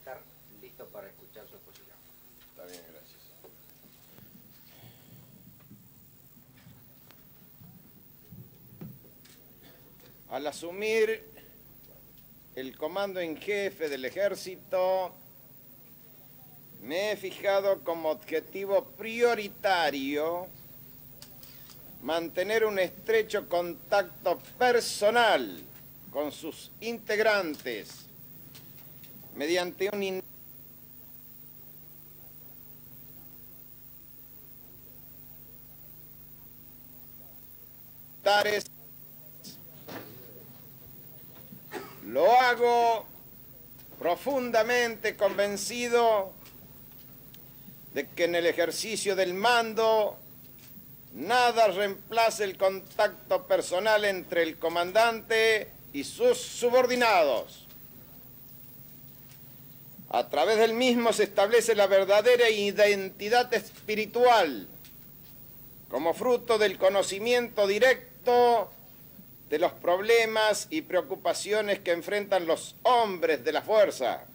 militar, listo para escuchar su exposición. Está bien, gracias. Al asumir el comando en jefe del ejército, me he fijado como objetivo prioritario mantener un estrecho contacto personal con sus integrantes mediante un Lo hago profundamente convencido de que en el ejercicio del mando nada reemplaza el contacto personal entre el comandante y sus subordinados. A través del mismo se establece la verdadera identidad espiritual como fruto del conocimiento directo de los problemas y preocupaciones que enfrentan los hombres de la fuerza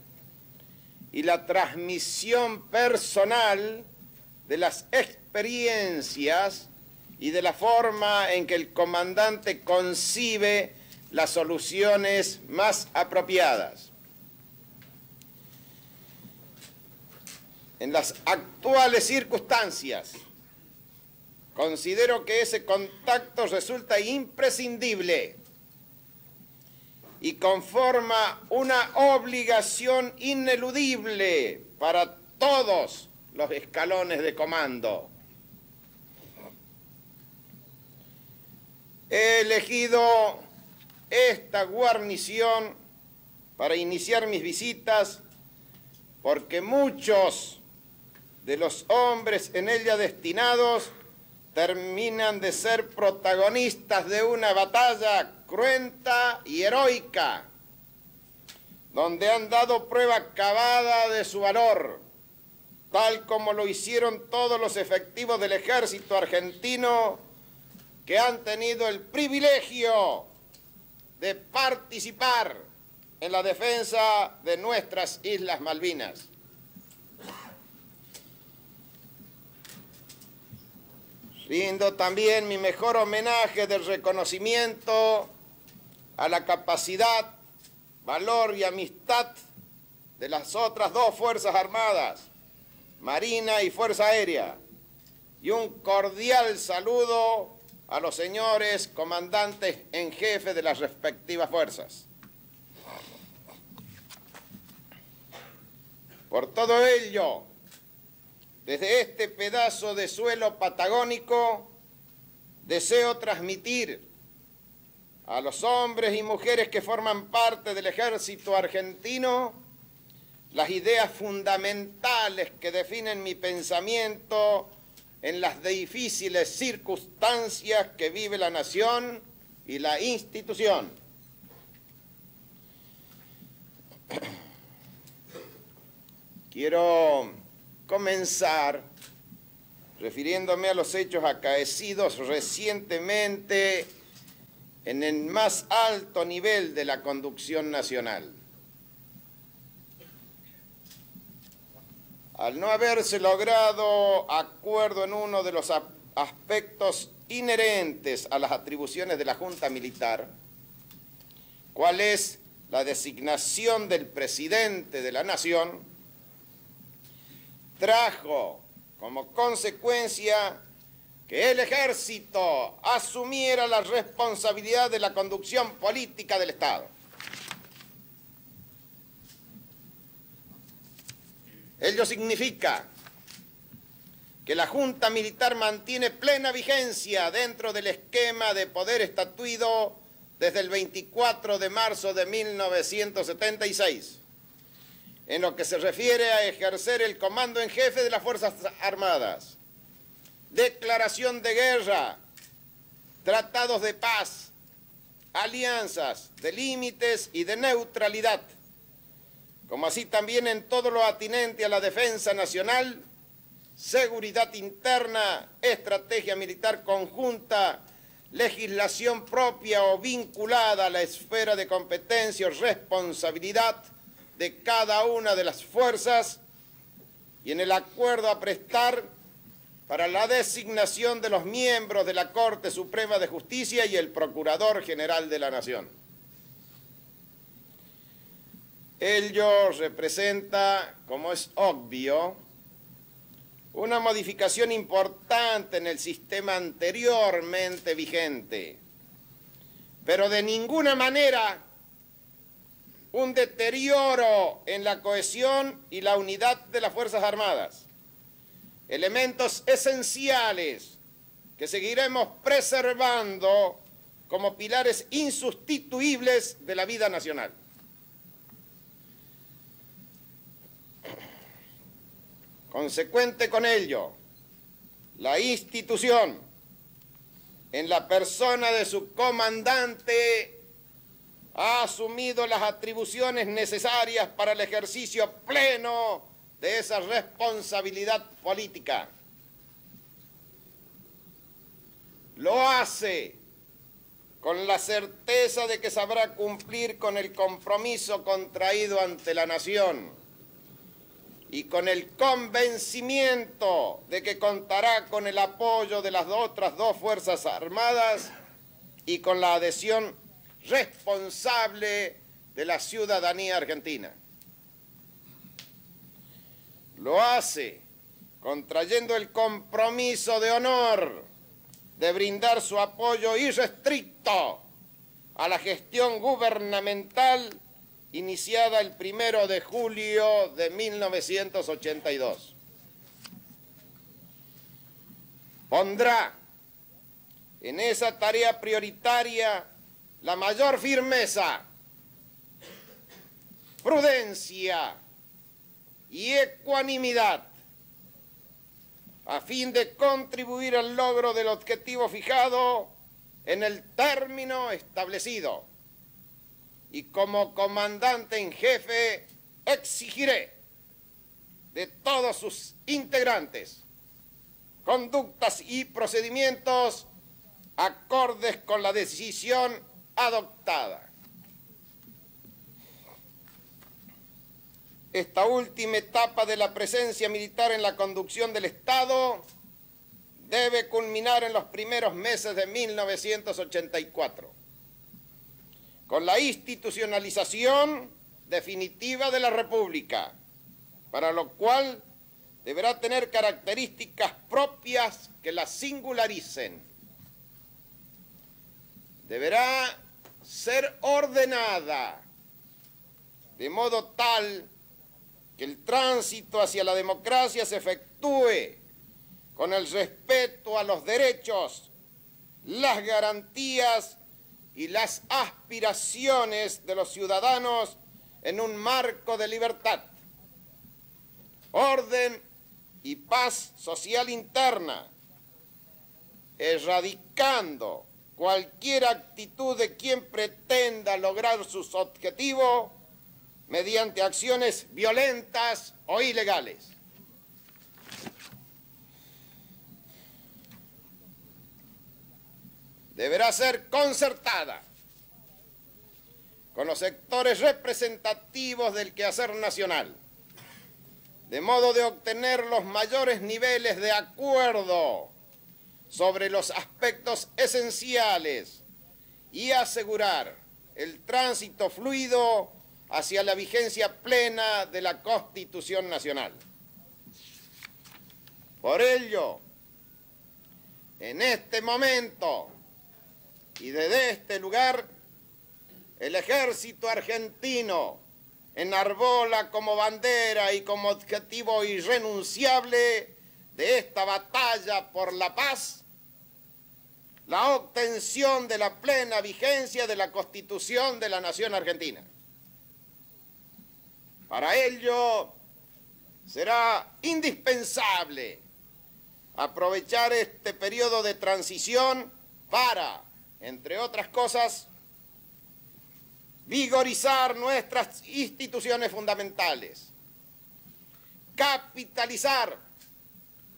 y la transmisión personal de las experiencias y de la forma en que el comandante concibe las soluciones más apropiadas. En las actuales circunstancias, considero que ese contacto resulta imprescindible y conforma una obligación ineludible para todos los escalones de comando. He elegido esta guarnición para iniciar mis visitas porque muchos de los hombres en ella destinados terminan de ser protagonistas de una batalla cruenta y heroica, donde han dado prueba acabada de su valor, tal como lo hicieron todos los efectivos del ejército argentino que han tenido el privilegio de participar en la defensa de nuestras Islas Malvinas. Rindo también mi mejor homenaje de reconocimiento a la capacidad, valor y amistad de las otras dos Fuerzas Armadas, Marina y Fuerza Aérea, y un cordial saludo a los señores comandantes en jefe de las respectivas fuerzas. Por todo ello, desde este pedazo de suelo patagónico, deseo transmitir a los hombres y mujeres que forman parte del ejército argentino las ideas fundamentales que definen mi pensamiento en las difíciles circunstancias que vive la nación y la institución. Quiero comenzar refiriéndome a los hechos acaecidos recientemente en el más alto nivel de la conducción nacional. Al no haberse logrado acuerdo en uno de los aspectos inherentes a las atribuciones de la Junta Militar, cuál es la designación del presidente de la Nación, trajo como consecuencia que el ejército asumiera la responsabilidad de la conducción política del Estado. Ello significa que la Junta Militar mantiene plena vigencia dentro del esquema de poder estatuido desde el 24 de marzo de 1976, en lo que se refiere a ejercer el comando en jefe de las Fuerzas Armadas, declaración de guerra, tratados de paz, alianzas de límites y de neutralidad, como así también en todo lo atinente a la defensa nacional, seguridad interna, estrategia militar conjunta, legislación propia o vinculada a la esfera de competencia o responsabilidad de cada una de las fuerzas y en el acuerdo a prestar para la designación de los miembros de la Corte Suprema de Justicia y el Procurador General de la Nación. Ello representa, como es obvio, una modificación importante en el sistema anteriormente vigente, pero de ninguna manera un deterioro en la cohesión y la unidad de las Fuerzas Armadas, elementos esenciales que seguiremos preservando como pilares insustituibles de la vida nacional. Consecuente con ello, la institución, en la persona de su comandante, ha asumido las atribuciones necesarias para el ejercicio pleno de esa responsabilidad política. Lo hace con la certeza de que sabrá cumplir con el compromiso contraído ante la nación y con el convencimiento de que contará con el apoyo de las otras dos Fuerzas Armadas y con la adhesión responsable de la ciudadanía argentina. Lo hace contrayendo el compromiso de honor de brindar su apoyo irrestricto a la gestión gubernamental iniciada el 1 de julio de 1982. Pondrá en esa tarea prioritaria la mayor firmeza, prudencia y ecuanimidad a fin de contribuir al logro del objetivo fijado en el término establecido. Y como comandante en jefe exigiré de todos sus integrantes conductas y procedimientos acordes con la decisión adoptada. Esta última etapa de la presencia militar en la conducción del Estado debe culminar en los primeros meses de 1984, con la institucionalización definitiva de la República, para lo cual deberá tener características propias que la singularicen. Deberá ser ordenada de modo tal que el tránsito hacia la democracia se efectúe con el respeto a los derechos, las garantías y las aspiraciones de los ciudadanos en un marco de libertad, orden y paz social interna, erradicando cualquier actitud de quien pretenda lograr sus objetivos mediante acciones violentas o ilegales. Deberá ser concertada con los sectores representativos del quehacer nacional, de modo de obtener los mayores niveles de acuerdo sobre los aspectos esenciales y asegurar el tránsito fluido hacia la vigencia plena de la Constitución Nacional. Por ello, en este momento y desde este lugar, el ejército argentino enarbola como bandera y como objetivo irrenunciable de esta batalla por la paz la obtención de la plena vigencia de la Constitución de la Nación Argentina. Para ello será indispensable aprovechar este periodo de transición para, entre otras cosas, vigorizar nuestras instituciones fundamentales, capitalizar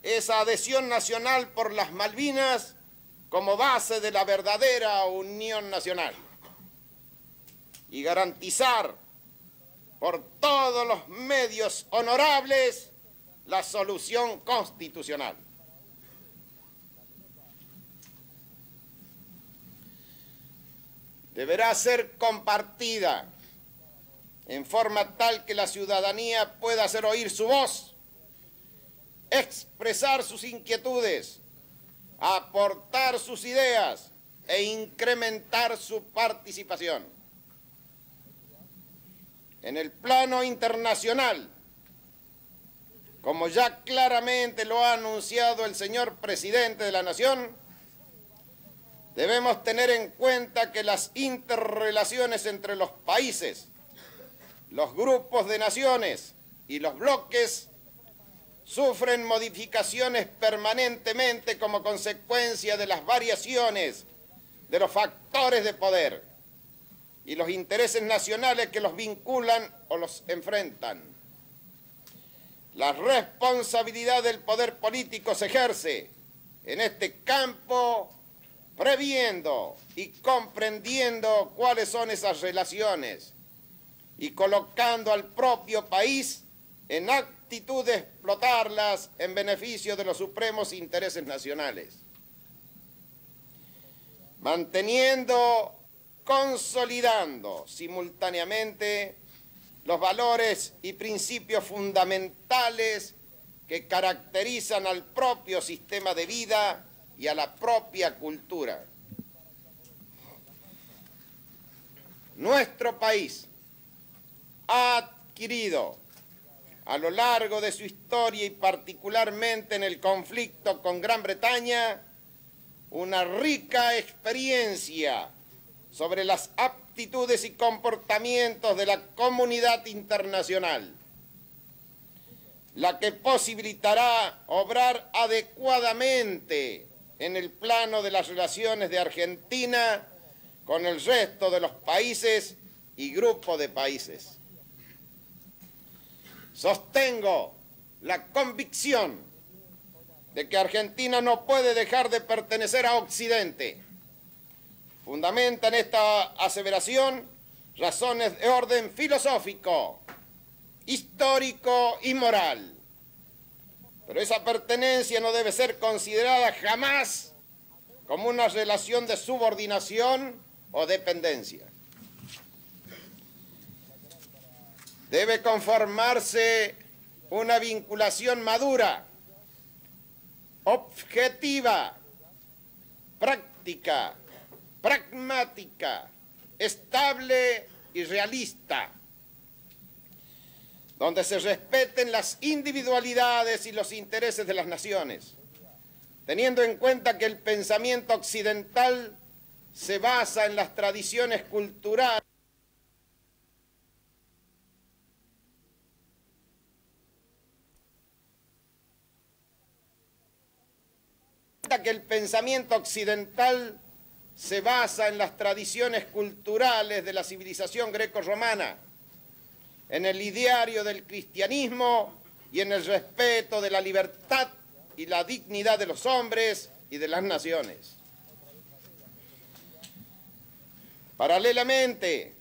esa adhesión nacional por las Malvinas como base de la verdadera unión nacional y garantizar por todos los medios honorables la solución constitucional. Deberá ser compartida en forma tal que la ciudadanía pueda hacer oír su voz, expresar sus inquietudes, aportar sus ideas e incrementar su participación. En el plano internacional, como ya claramente lo ha anunciado el señor presidente de la Nación, debemos tener en cuenta que las interrelaciones entre los países, los grupos de naciones y los bloques sufren modificaciones permanentemente como consecuencia de las variaciones de los factores de poder y los intereses nacionales que los vinculan o los enfrentan. La responsabilidad del poder político se ejerce en este campo previendo y comprendiendo cuáles son esas relaciones y colocando al propio país en actitud de explotarlas en beneficio de los supremos intereses nacionales, manteniendo, consolidando simultáneamente los valores y principios fundamentales que caracterizan al propio sistema de vida y a la propia cultura. Nuestro país ha adquirido a lo largo de su historia y particularmente en el conflicto con Gran Bretaña una rica experiencia sobre las aptitudes y comportamientos de la comunidad internacional, la que posibilitará obrar adecuadamente en el plano de las relaciones de Argentina con el resto de los países y grupos de países. Sostengo la convicción de que Argentina no puede dejar de pertenecer a Occidente. Fundamentan esta aseveración razones de orden filosófico, histórico y moral. Pero esa pertenencia no debe ser considerada jamás como una relación de subordinación o dependencia. Debe conformarse una vinculación madura, objetiva, práctica, pragmática, estable y realista, donde se respeten las individualidades y los intereses de las naciones, teniendo en cuenta que el pensamiento occidental se basa en las tradiciones culturales de la civilización greco-romana, en el ideario del cristianismo y en el respeto de la libertad y la dignidad de los hombres y de las naciones. Paralelamente,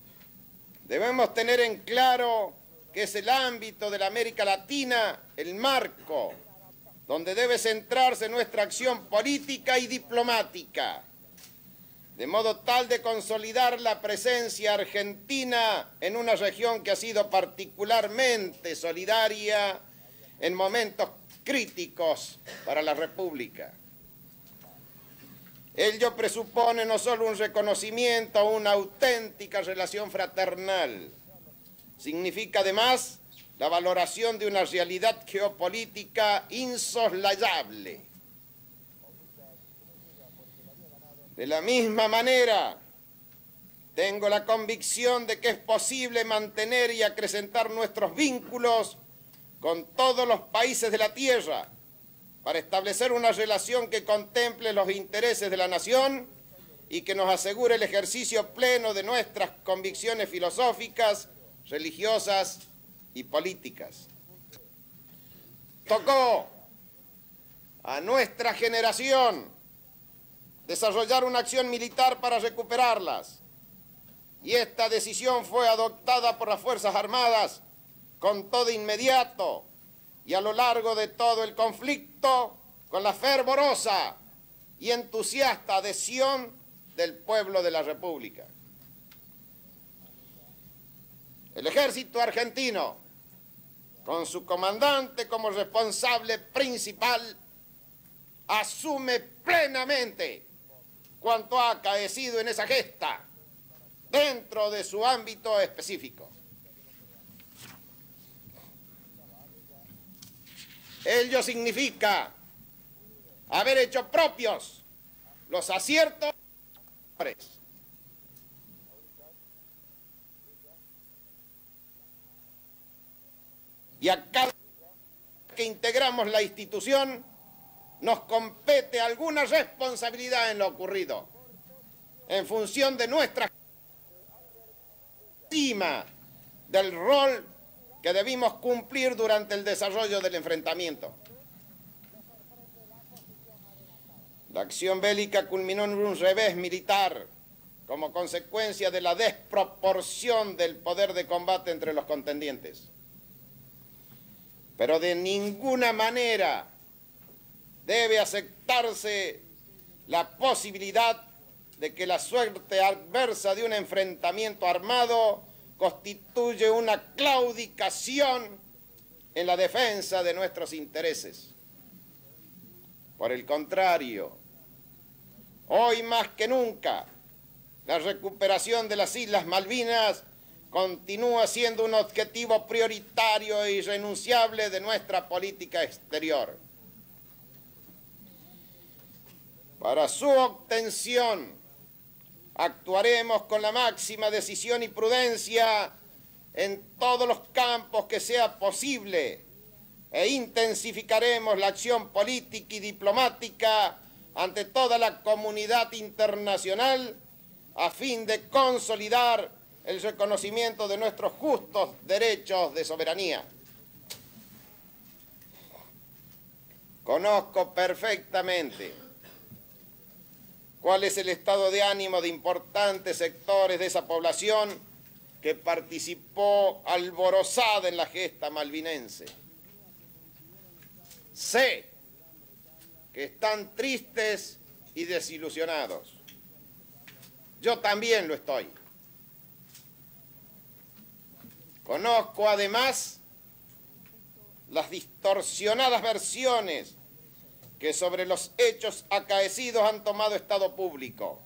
debemos tener en claro que es el ámbito de la América Latina el marco donde debe centrarse nuestra acción política y diplomática, de modo tal de consolidar la presencia argentina en una región que ha sido particularmente solidaria en momentos críticos para la República. Ello presupone no solo un reconocimiento a una auténtica relación fraternal, significa además la valoración de una realidad geopolítica insoslayable. De la misma manera, tengo la convicción de que es posible mantener y acrecentar nuestros vínculos con todos los países de la Tierra para establecer una relación que contemple los intereses de la nación y que nos asegure el ejercicio pleno de nuestras convicciones filosóficas, religiosas y políticas. Tocó a nuestra generación desarrollar una acción militar para recuperarlas, y esta decisión fue adoptada por las Fuerzas Armadas con todo inmediato y a lo largo de todo el conflicto con la fervorosa y entusiasta adhesión del pueblo de la República. El ejército argentino, con su comandante como responsable principal, asume plenamente cuanto ha acaecido en esa gesta dentro de su ámbito específico. Ello significa haber hecho propios los aciertos y a cada que integramos la institución nos compete alguna responsabilidad en lo ocurrido, en función de nuestra estima del rol que debimos cumplir durante el desarrollo del enfrentamiento. La acción bélica culminó en un revés militar como consecuencia de la desproporción del poder de combate entre los contendientes. Pero de ninguna manera debe aceptarse la posibilidad de que la suerte adversa de un enfrentamiento armado constituye una claudicación en la defensa de nuestros intereses. Por el contrario, hoy más que nunca, la recuperación de las Islas Malvinas continúa siendo un objetivo prioritario e irrenunciable de nuestra política exterior. Para su obtención, actuaremos con la máxima decisión y prudencia en todos los campos que sea posible e intensificaremos la acción política y diplomática ante toda la comunidad internacional a fin de consolidar el reconocimiento de nuestros justos derechos de soberanía. Conozco perfectamente cuál es el estado de ánimo de importantes sectores de esa población que participó alborozada en la gesta malvinense. Sé que están tristes y desilusionados. Yo también lo estoy. Conozco además las distorsionadas versiones que sobre los hechos acaecidos han tomado estado público,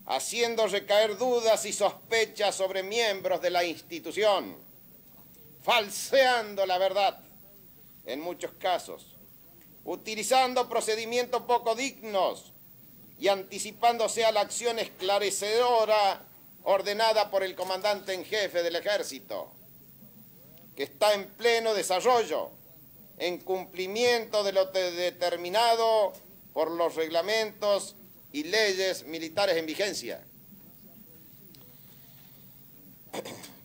haciendo recaer dudas y sospechas sobre miembros de la institución, falseando la verdad en muchos casos, utilizando procedimientos poco dignos y anticipándose a la acción esclarecedora ordenada por el comandante en jefe del ejército, que está en pleno desarrollo, en cumplimiento de lo determinado por los reglamentos y leyes militares en vigencia.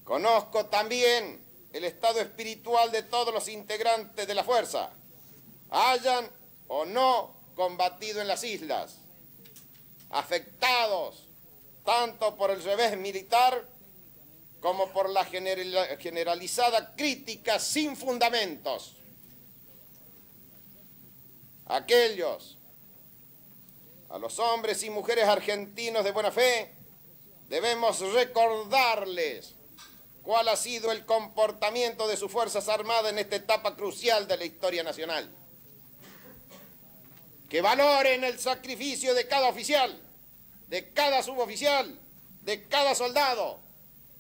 Conozco también el estado espiritual de todos los integrantes de la fuerza, hayan o no combatido en las islas, afectados tanto por el revés militar como por la generalizada crítica sin fundamentos. Aquellos a los hombres y mujeres argentinos de buena fe debemos recordarles cuál ha sido el comportamiento de sus Fuerzas Armadas en esta etapa crucial de la historia nacional. Que valoren el sacrificio de cada oficial, de cada suboficial, de cada soldado,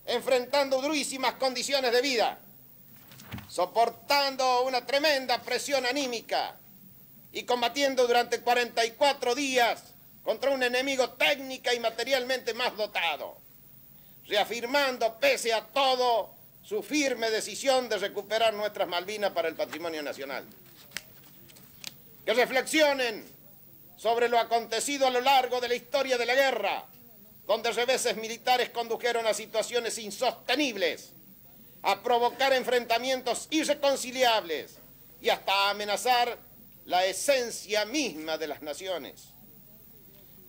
enfrentando durísimas condiciones de vida, soportando una tremenda presión anímica y combatiendo durante 44 días contra un enemigo técnica y materialmente más dotado, reafirmando pese a todo su firme decisión de recuperar nuestras Malvinas para el patrimonio nacional. Que reflexionen sobre lo acontecido a lo largo de la historia de la guerra, donde reveses militares condujeron a situaciones insostenibles, a provocar enfrentamientos irreconciliables y hasta a amenazar la esencia misma de las naciones.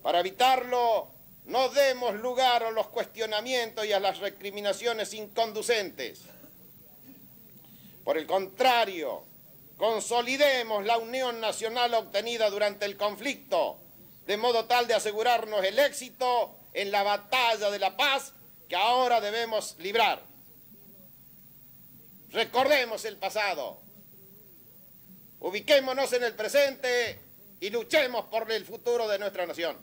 Para evitarlo, no demos lugar a los cuestionamientos y a las recriminaciones inconducentes. Por el contrario, consolidemos la unión nacional obtenida durante el conflicto, de modo tal de asegurarnos el éxito en la batalla de la paz que ahora debemos librar. Recordemos el pasado, ubiquémonos en el presente y luchemos por el futuro de nuestra nación.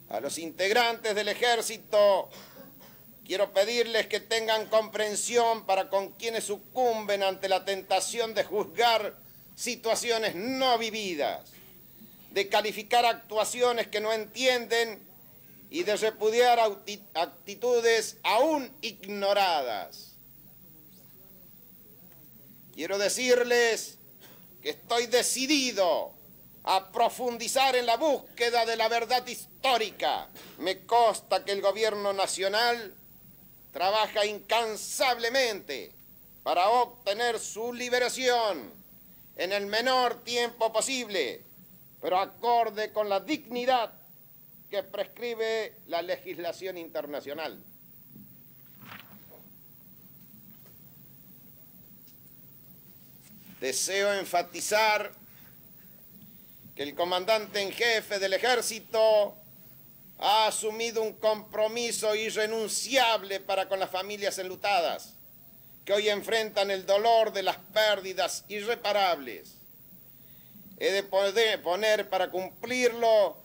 A los integrantes del Ejército quiero pedirles que tengan comprensión para con quienes sucumben ante la tentación de juzgar situaciones no vividas, de calificar actuaciones que no entienden y de repudiar actitudes aún ignoradas. Quiero decirles que estoy decidido a profundizar en la búsqueda de la verdad histórica. Me consta que el gobierno nacional trabaja incansablemente para obtener su liberación en el menor tiempo posible, pero acorde con la dignidad que prescribe la legislación internacional. Deseo enfatizar que el comandante en jefe del Ejército ha asumido un compromiso irrenunciable para con las familias enlutadas, que hoy enfrentan el dolor de las pérdidas irreparables. He de poder poner para cumplirlo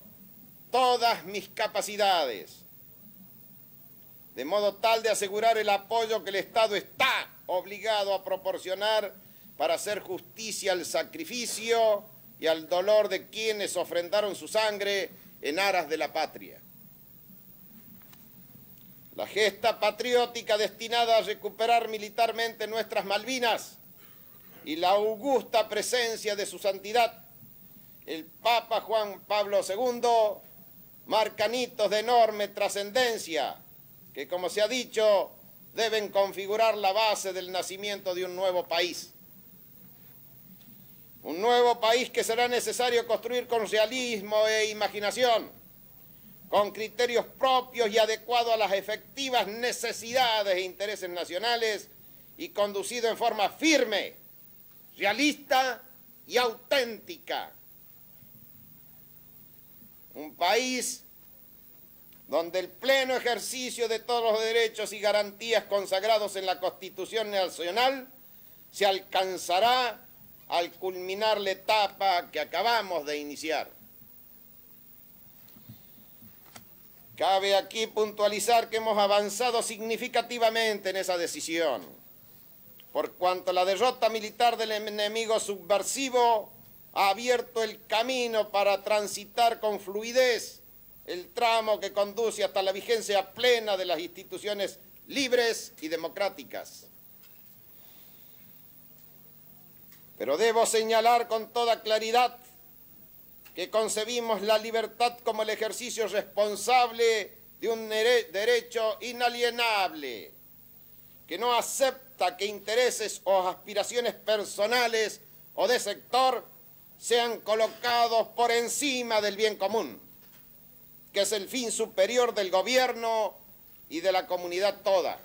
todas mis capacidades, de modo tal de asegurar el apoyo que el Estado está obligado a proporcionar para hacer justicia al sacrificio y al dolor de quienes ofrendaron su sangre en aras de la patria. La gesta patriótica destinada a recuperar militarmente nuestras Malvinas y la augusta presencia de su santidad, el Papa Juan Pablo II, marcan hitos de enorme trascendencia que, como se ha dicho, deben configurar la base del nacimiento de un nuevo país. Un nuevo país que será necesario construir con realismo e imaginación, con criterios propios y adecuados a las efectivas necesidades e intereses nacionales y conducido en forma firme, realista y auténtica. Un país donde el pleno ejercicio de todos los derechos y garantías consagrados en la Constitución Nacional se alcanzará al culminar la etapa que acabamos de iniciar. Cabe aquí puntualizar que hemos avanzado significativamente en esa decisión, por cuanto la derrota militar del enemigo subversivo ha abierto el camino para transitar con fluidez el tramo que conduce hasta la vigencia plena de las instituciones libres y democráticas. Pero debo señalar con toda claridad que concebimos la libertad como el ejercicio responsable de un derecho inalienable, que no acepta que intereses o aspiraciones personales o de sector sean colocados por encima del bien común, que es el fin superior del gobierno y de la comunidad toda.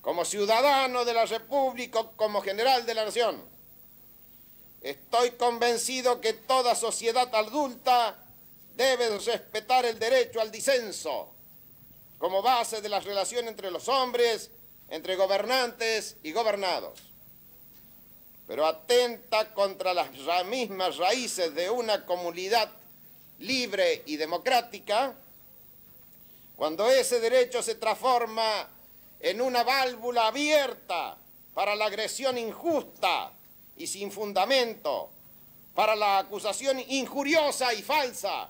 Como ciudadano de la República, como general de la Nación, estoy convencido que toda sociedad adulta debe respetar el derecho al disenso como base de la relación entre los hombres, entre gobernantes y gobernados, pero atenta contra las mismas raíces de una comunidad libre y democrática cuando ese derecho se transforma en una válvula abierta para la agresión injusta y sin fundamento, para la acusación injuriosa y falsa,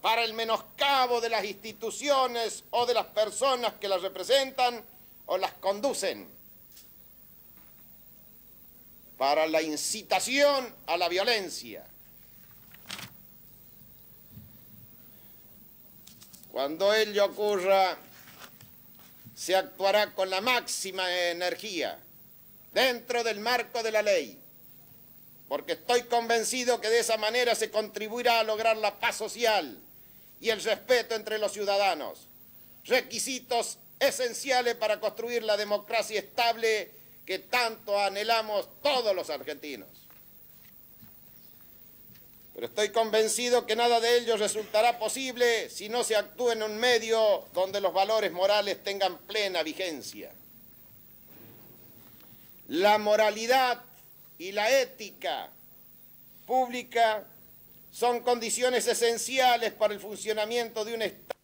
para el menoscabo de las instituciones o de las personas que las representan o las conducen, para la incitación a la violencia. Cuando ello ocurra, se actuará con la máxima energía, dentro del marco de la ley, porque estoy convencido que de esa manera se contribuirá a lograr la paz social y el respeto entre los ciudadanos, requisitos esenciales para construir la democracia estable que tanto anhelamos todos los argentinos. Pero estoy convencido que nada de ello resultará posible si no se actúa en un medio donde los valores morales tengan plena vigencia. La moralidad y la ética pública son condiciones esenciales para el funcionamiento de un Estado